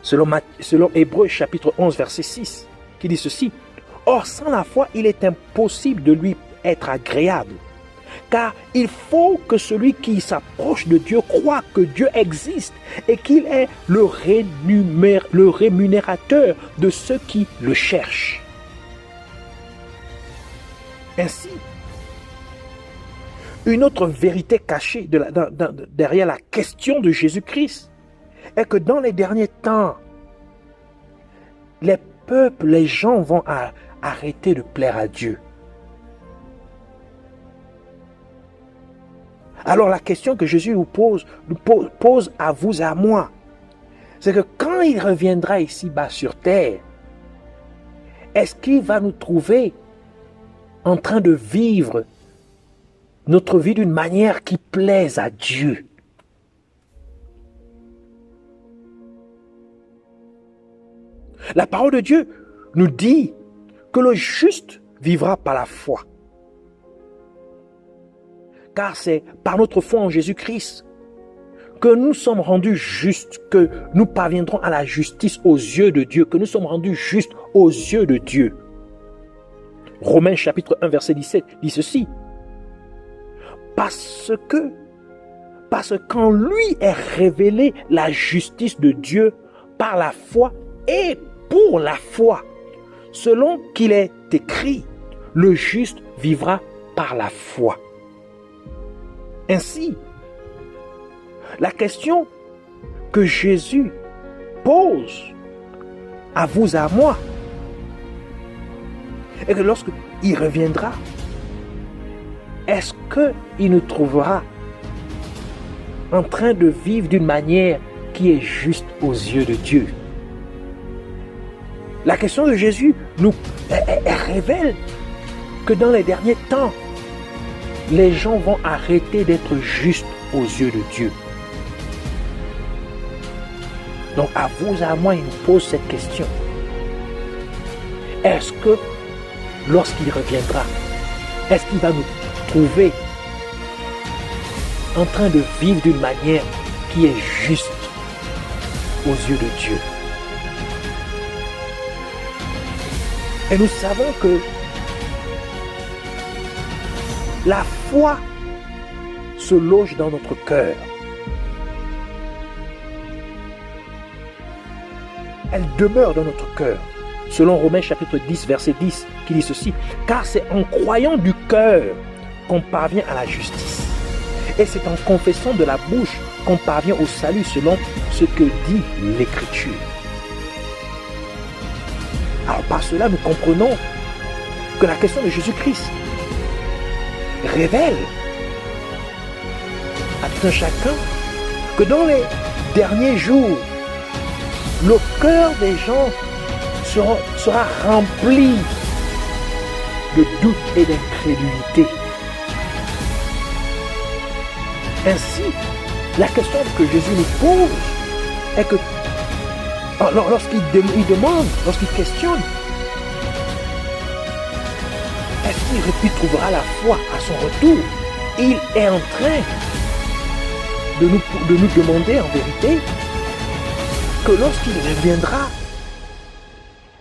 selon Hébreux chapitre 11 verset 6, qui dit ceci. Or, sans la foi, il est impossible de lui être agréable. Car il faut que celui qui s'approche de Dieu croit que Dieu existe et qu'il est le rémunérateur de ceux qui le cherchent. Ainsi, une autre vérité cachée derrière la question de Jésus-Christ est que dans les derniers temps, les peuples, les gens vont arrêter de plaire à Dieu. Alors la question que Jésus nous pose à vous, à moi, c'est que quand il reviendra ici-bas sur terre, est-ce qu'il va nous trouver en train de vivre notre vie d'une manière qui plaise à Dieu? La parole de Dieu nous dit que le juste vivra par la foi. Car c'est par notre foi en Jésus-Christ que nous sommes rendus justes, que nous parviendrons à la justice aux yeux de Dieu, que nous sommes rendus justes aux yeux de Dieu. Romains chapitre 1 verset 17 dit ceci. Parce qu'en lui est révélée la justice de Dieu par la foi et pour la foi, selon qu'il est écrit, le juste vivra par la foi. Ainsi, la question que Jésus pose à vous, à moi, est que lorsqu'il reviendra, est-ce qu'il nous trouvera en train de vivre d'une manière qui est juste aux yeux de Dieu? La question de Jésus elle révèle que dans les derniers temps, les gens vont arrêter d'être justes aux yeux de Dieu. Donc à vous, à moi, il nous pose cette question. Est-ce que lorsqu'il reviendra, est-ce qu'il va nous trouver en train de vivre d'une manière qui est juste aux yeux de Dieu? Et nous savons que la foi se loge dans notre cœur. Elle demeure dans notre cœur. Selon Romains chapitre 10, verset 10, qui dit ceci. Car c'est en croyant du cœur qu'on parvient à la justice. Et c'est en confessant de la bouche qu'on parvient au salut selon ce que dit l'Écriture. Alors par cela, nous comprenons que la question de Jésus-Christ révèle à tout un chacun que dans les derniers jours, le cœur des gens sera rempli de doute et d'incrédulité. Ainsi, la question que Jésus nous pose est que lorsqu'il demande, lorsqu'il questionne, est-ce qu'il trouvera la foi à son retour? Il est en train de nous demander en vérité que lorsqu'il reviendra,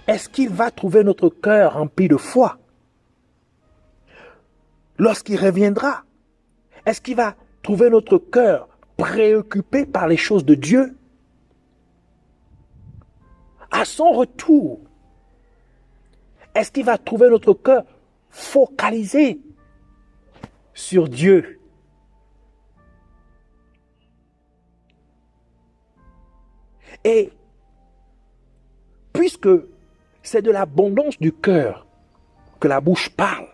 est-ce qu'il va trouver notre cœur rempli de foi? Lorsqu'il reviendra, est-ce qu'il va trouver notre cœur préoccupé par les choses de Dieu? À son retour, est-ce qu'il va trouver notre cœur focalisé sur Dieu? Et puisque c'est de l'abondance du cœur que la bouche parle,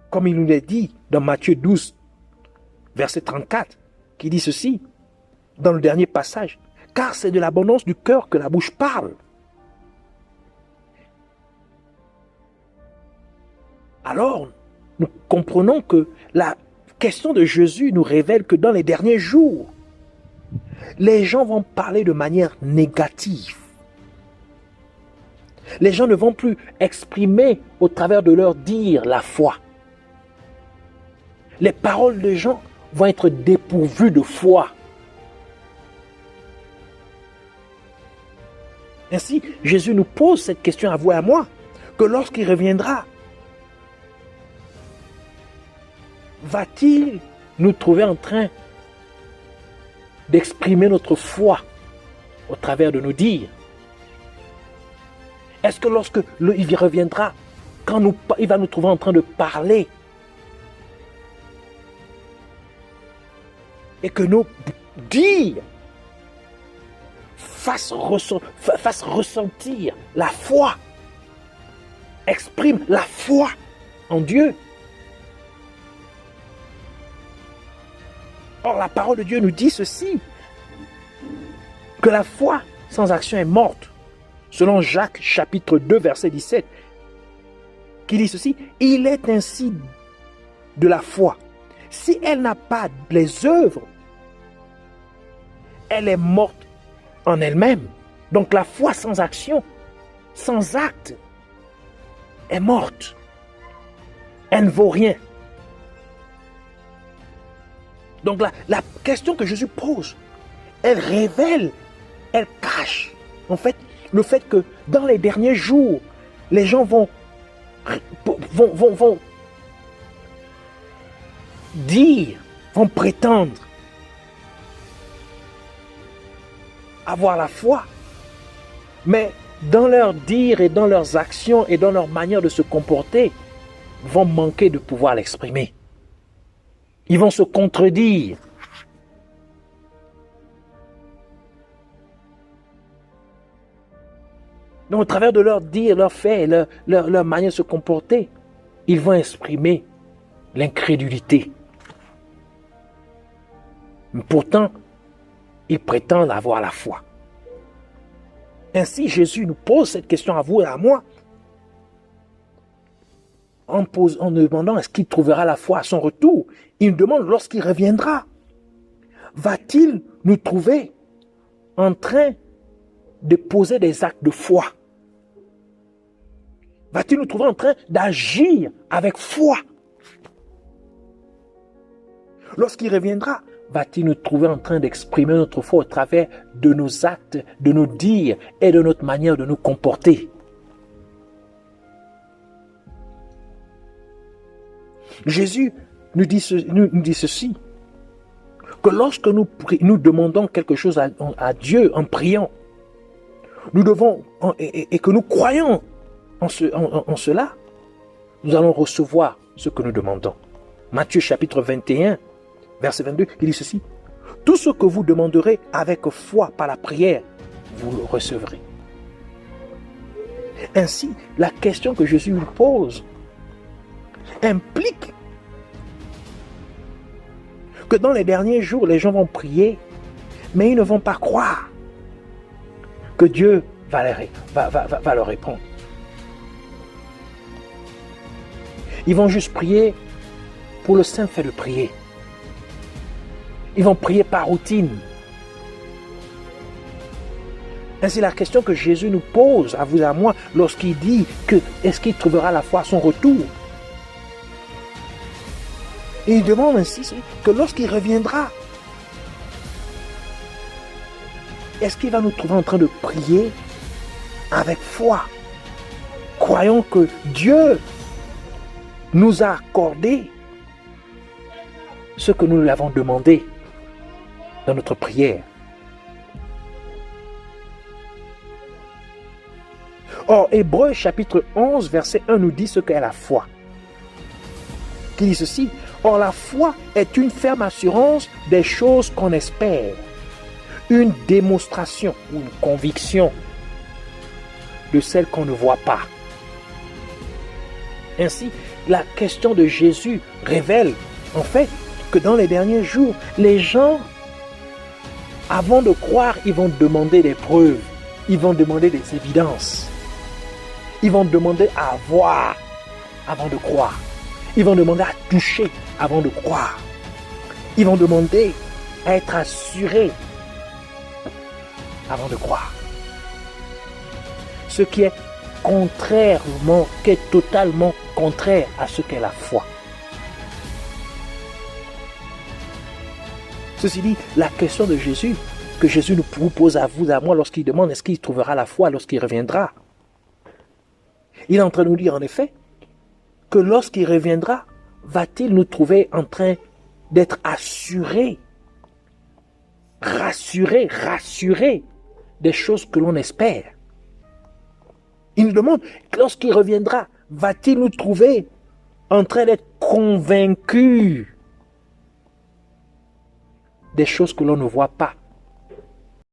comme il nous l'a dit dans Matthieu 12, verset 34, qui dit ceci, dans le dernier passage, car c'est de l'abondance du cœur que la bouche parle. Alors, nous comprenons que la question de Jésus nous révèle que dans les derniers jours, les gens vont parler de manière négative. Les gens ne vont plus exprimer au travers de leur dire la foi. Les paroles des gens vont être dépourvues de foi. Ainsi, Jésus nous pose cette question à vous et à moi, que lorsqu'il reviendra, va-t-il nous trouver en train d'exprimer notre foi au travers de nos dires? Est-ce que lorsque il reviendra, il va nous trouver en train de parler et que nos dires fassent ressentir la foi, expriment la foi en Dieu? Or, la parole de Dieu nous dit ceci, que la foi sans action est morte. Selon Jacques chapitre 2 verset 17, qui dit ceci, il est ainsi de la foi. Si elle n'a pas les œuvres, elle est morte en elle-même. Donc la foi sans action, sans acte, est morte. Elle ne vaut rien. Donc la question que Jésus pose, elle révèle, elle cache, en fait, le fait que dans les derniers jours, les gens vont dire, vont prétendre avoir la foi, mais dans leurs dires et dans leurs actions et dans leur manière de se comporter, vont manquer de pouvoir l'exprimer. Ils vont se contredire. Donc, au travers de leurs dires, leurs faits, leur manière de se comporter, ils vont exprimer l'incrédulité. Mais pourtant, ils prétendent avoir la foi. Ainsi, Jésus nous pose cette question à vous et à moi, en demandant est-ce qu'il trouvera la foi à son retour. Il nous demande lorsqu'il reviendra, va-t-il nous trouver en train de poser des actes de foi? Va-t-il nous trouver en train d'agir avec foi? Lorsqu'il reviendra, va-t-il nous trouver en train d'exprimer notre foi au travers de nos actes, de nos dires et de notre manière de nous comporter? Jésus nous dit ceci, que lorsque nous demandons quelque chose à Dieu en priant, nous devons, et que nous croyons en cela, nous allons recevoir ce que nous demandons. Matthieu chapitre 21, verset 22, il dit ceci, « Tout ce que vous demanderez avec foi par la prière, vous le recevrez. » Ainsi, la question que Jésus nous pose implique que dans les derniers jours, les gens vont prier, mais ils ne vont pas croire que Dieu va leur répondre. Ils vont juste prier pour le simple fait de prier. Ils vont prier par routine. Ainsi, la question que Jésus nous pose, à vous et à moi, lorsqu'il dit que est-ce qu'il trouvera la foi à son retour? Et il demande ainsi que lorsqu'il reviendra, est-ce qu'il va nous trouver en train de prier avec foi, croyant que Dieu nous a accordé ce que nous lui avons demandé dans notre prière? Or, Hébreux chapitre 11, verset 1 nous dit ce qu'est la foi. Qui dit ceci, « Or la foi est une ferme assurance des choses qu'on espère, une démonstration ou une conviction de celles qu'on ne voit pas. » Ainsi, la question de Jésus révèle en fait que dans les derniers jours, les gens, avant de croire, ils vont demander des preuves, ils vont demander des évidences, ils vont demander à voir avant de croire. Ils vont demander à toucher avant de croire. Ils vont demander à être assurés avant de croire. Ce qui est totalement contraire à ce qu'est la foi. Ceci dit, la question de Jésus que Jésus vous pose à vous, à moi, lorsqu'il demande est-ce qu'il trouvera la foi lorsqu'il reviendra. Il est en train de nous dire en effet que lorsqu'il reviendra, va-t-il nous trouver en train d'être assurés, rassurés des choses que l'on espère. Il nous demande, lorsqu'il reviendra, va-t-il nous trouver en train d'être convaincus des choses que l'on ne voit pas?